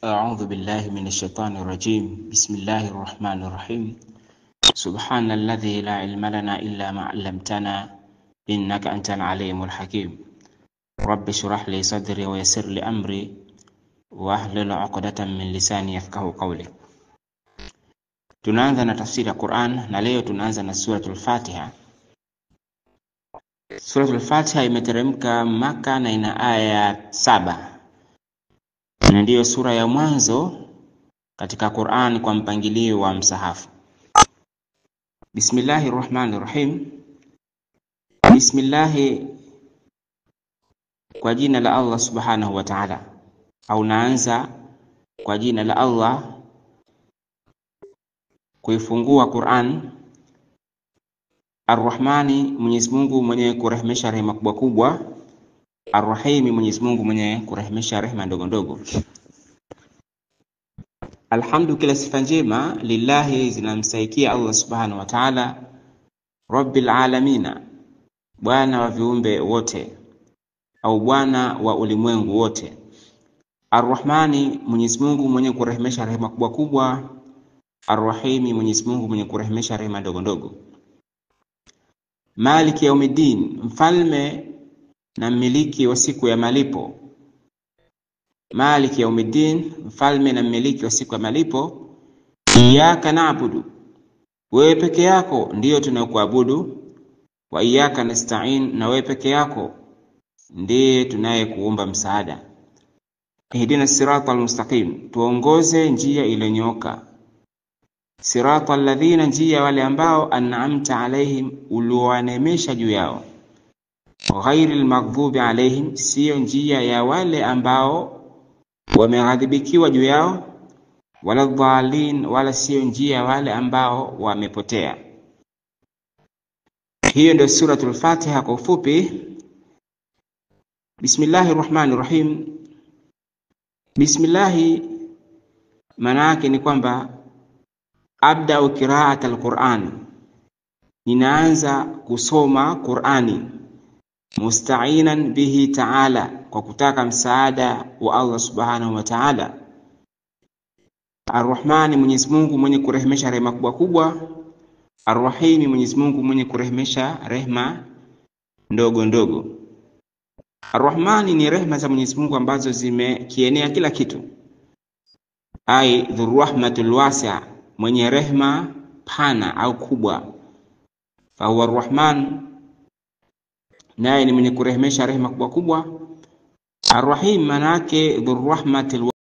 أعوذ بالله من الشيطان الرجيم. بسم الله الرحمن الرحيم. سبحان الذي لا علم لنا إلا ما علمتنا إنك أنت العليم الحكيم. رب اشرح لي صدري ويسر لي أمري واحلل عقدة من لساني يفقهوا قولي. Tunaanza na tafsiri ya Qur'an na leo tunaanza na suratul Fatiha. Suratul Fatiha imeteremka Maka na ina aya 7. Na ndiyo sura ya mwanzo katika Qur'an kwa mpangilio wa msahafu. Bismillahirrahmanirrahim. Bismillahi kwa jina la Allah subhanahu wa ta'ala, au naanza kwa jina la Allah kuifungua Qur'an. Ar-Rahmani, Mwenyezi Mungu mwenye kurehemesha rehema kubwa kubwa. Ar-Rahimi, Mwenyezi Mungu mwenye kurehemesha rehema ndogo ndogo. Alhamdu, kila sifa njema lillahi zinamstahilikia Allah subhanahu wa ta'ala, Rabbil alamina, Bwana wa viumbe wote au Bwana wa ulimwengu wote. Ar-Rahmani, Mwenyezi Mungu mwenye kurehemesha rehema kubwa kubwa. Ar-Rahimi, Mwenyezi Mungu mwenye kurehemesha rehema ndogo ndogo. Maliki yaumiddin, mfalme na mmiliki wa siku ya malipo. Maliki yaumiddin, mfalme na mmiliki wa siku ya malipo. Iyyaka na'budu, wewe peke yako ndiyo tunakuabudu. Wa iyyaka nasta'in, na wewe peke yako ndiye tunayekuomba msaada. Ihdina siratal mustaqim, tuongoze njia iliyonyooka. Siratal ladhina, njia wale ambao an'amta alaihim, uliowaneemesha juu yao. Ghairil maghdubi alaihim, sio njia ya wale ambao wameghadhibikiwa juu yao. Wala dhalin, wala sio njia ya wale ambao wamepotea. Hiyo ndio suratul Fatiha kwa ufupi. Bismillahirrahmanirrahim. Bismillahi maana yake ni kwamba abda qira'at al-Qur'an, ninaanza kusoma Qur'ani. Musta'inan bihi ta'ala, kwa kutaka msaada wa Allah subhanahu wa ta'ala. Ar-Rahmani, Mwenyezi Mungu mwenye kurehemesha rehema kubwa kubwa. Ar-Rahimi, Mwenyezi Mungu mwenye kurehemesha rehema ndogo ndogo. Ar-Rahmani ni rehema za Mwenyezi Mungu ambazo zimekienea kila kitu. Ai dhurrahmatul wasi'a, mwenye rehema pana au kubwa. Fa huwa Ar-Rahman, naye ni mwenye kurehemesha rehema kubwa kubwa. Ar-Rahim manake dhurrahmatul